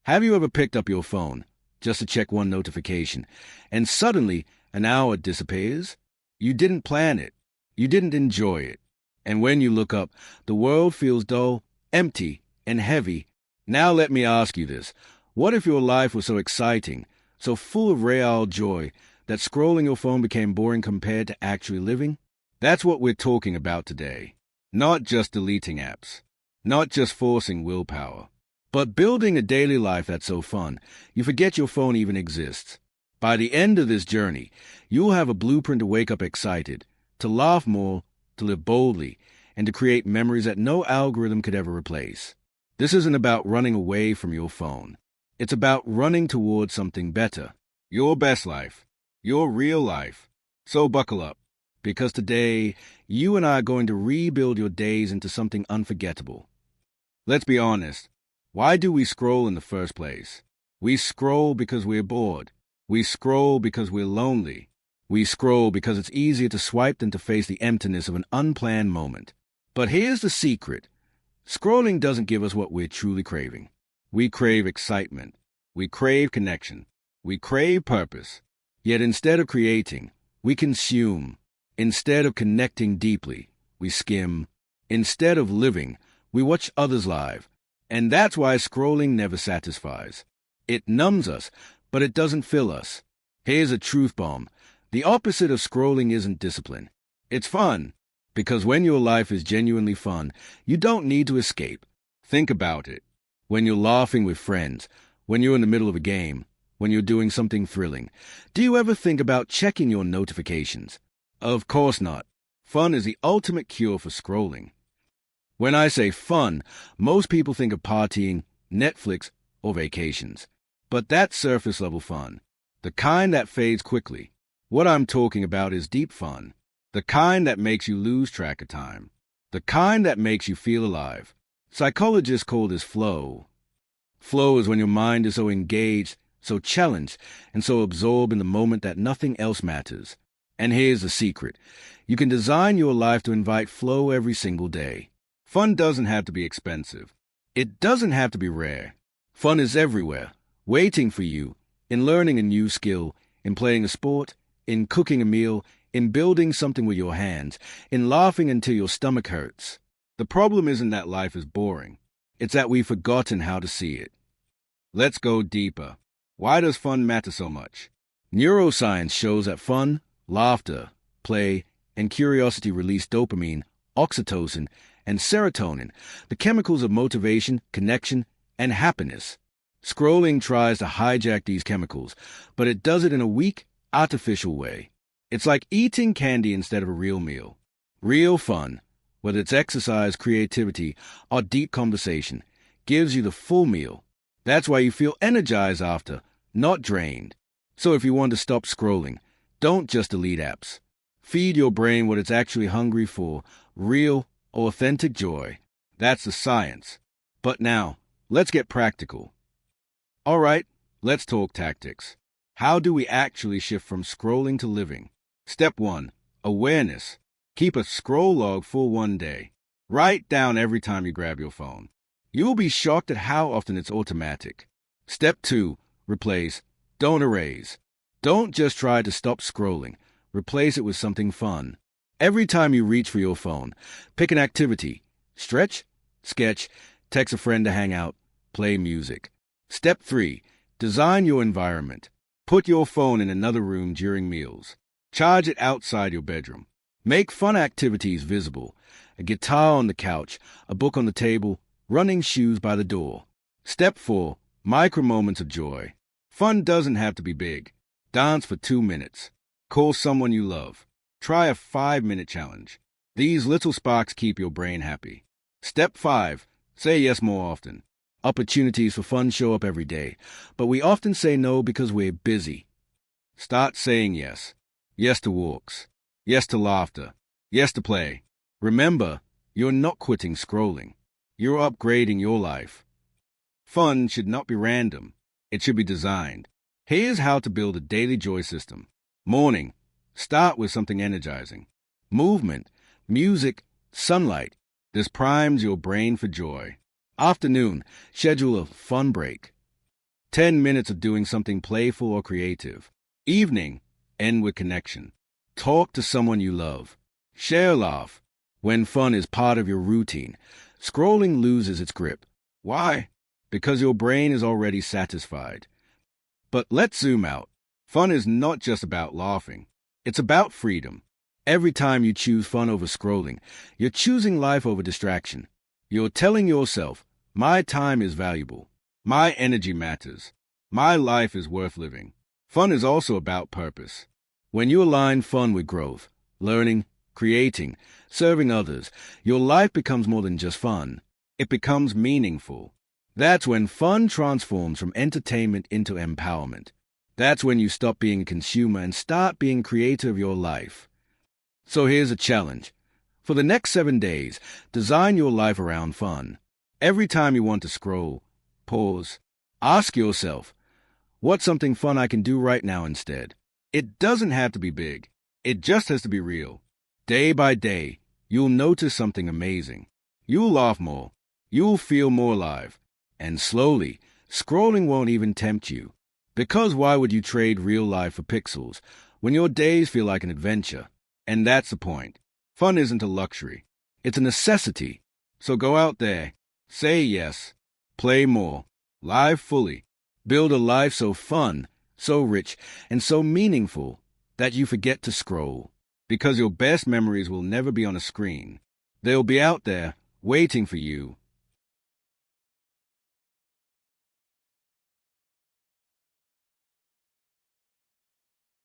Have you ever picked up your phone just to check one notification, and suddenly an hour disappears? You didn't plan it. You didn't enjoy it. And when you look up, the world feels dull, empty, and heavy. Now let me ask you this. What if your life was so exciting, so full of real joy, that scrolling your phone became boring compared to actually living? That's what we're talking about today. Not just deleting apps. Not just forcing willpower. But building a daily life that's so fun, you forget your phone even exists. By the end of this journey, you'll have a blueprint to wake up excited, to laugh more, to live boldly, and to create memories that no algorithm could ever replace. This isn't about running away from your phone. It's about running towards something better. Your best life. Your real life. So buckle up, because today, you and I are going to rebuild your days into something unforgettable. Let's be honest. Why do we scroll in the first place? We scroll because we're bored. We scroll because we're lonely. We scroll because it's easier to swipe than to face the emptiness of an unplanned moment. But here's the secret. Scrolling doesn't give us what we're truly craving. We crave excitement. We crave connection. We crave purpose. Yet instead of creating, we consume. Instead of connecting deeply, we skim. Instead of living, we watch others live. And that's why scrolling never satisfies. It numbs us, but it doesn't fill us. Here's a truth bomb. The opposite of scrolling isn't discipline. It's fun. Because when your life is genuinely fun, you don't need to escape. Think about it. When you're laughing with friends, when you're in the middle of a game, when you're doing something thrilling, do you ever think about checking your notifications? Of course not. Fun is the ultimate cure for scrolling. When I say fun, most people think of partying, Netflix, or vacations. But that's surface-level fun, the kind that fades quickly. What I'm talking about is deep fun, the kind that makes you lose track of time, the kind that makes you feel alive. Psychologists call this flow. Flow is when your mind is so engaged, so challenged, and so absorbed in the moment that nothing else matters. And here's the secret. You can design your life to invite flow every single day. Fun doesn't have to be expensive. It doesn't have to be rare. Fun is everywhere, waiting for you, in learning a new skill, in playing a sport, in cooking a meal, in building something with your hands, in laughing until your stomach hurts. The problem isn't that life is boring. It's that we've forgotten how to see it. Let's go deeper. Why does fun matter so much? Neuroscience shows that fun, laughter, play, and curiosity release dopamine, oxytocin, and serotonin, the chemicals of motivation, connection, and happiness. Scrolling tries to hijack these chemicals, but it does it in a weak, artificial way. It's like eating candy instead of a real meal. Real fun, whether it's exercise, creativity, or deep conversation, gives you the full meal. That's why you feel energized after, not drained. So if you want to stop scrolling, don't just delete apps. Feed your brain what it's actually hungry for, real, authentic joy. That's the science. But now, let's get practical. All right, let's talk tactics. How do we actually shift from scrolling to living? Step 1. Awareness. Keep a scroll log for one day. Write down every time you grab your phone. You'll be shocked at how often it's automatic. Step 2. Replace. Don't erase. Don't just try to stop scrolling. Replace it with something fun. Every time you reach for your phone, pick an activity. Stretch, sketch, text a friend to hang out, play music. Step 3. Design your environment. Put your phone in another room during meals. Charge it outside your bedroom. Make fun activities visible. A guitar on the couch, a book on the table, running shoes by the door. Step 4. Micro moments of joy. Fun doesn't have to be big. Dance for 2 minutes. Call someone you love. Try a 5-minute challenge. These little sparks keep your brain happy. Step 5. Say yes more often. Opportunities for fun show up every day, but we often say no because we're busy. Start saying yes. Yes to walks. Yes to laughter. Yes to play. Remember, you're not quitting scrolling. You're upgrading your life. Fun should not be random. It should be designed. Here's how to build a daily joy system. Morning. Start with something energizing. Movement, music, sunlight. This primes your brain for joy. Afternoon. Schedule a fun break. 10 minutes of doing something playful or creative. Evening, end with connection. Talk to someone you love. Share a laugh. When fun is part of your routine, scrolling loses its grip. Why? Because your brain is already satisfied. But let's zoom out. Fun is not just about laughing. It's about freedom. Every time you choose fun over scrolling, you're choosing life over distraction. You're telling yourself, my time is valuable. My energy matters. My life is worth living. Fun is also about purpose. When you align fun with growth, learning, creating, serving others, your life becomes more than just fun. It becomes meaningful. That's when fun transforms from entertainment into empowerment. That's when you stop being a consumer and start being creator of your life. So here's a challenge. For the next 7 days, design your life around fun. Every time you want to scroll, pause. Ask yourself, what's something fun I can do right now instead? It doesn't have to be big. It just has to be real. Day by day, you'll notice something amazing. You'll laugh more. You'll feel more alive. And slowly, scrolling won't even tempt you. Because why would you trade real life for pixels when your days feel like an adventure? And that's the point. Fun isn't a luxury. It's a necessity. So go out there, say yes, play more, live fully, build a life so fun, so rich, and so meaningful that you forget to scroll. Because your best memories will never be on a screen. They'll be out there, waiting for you,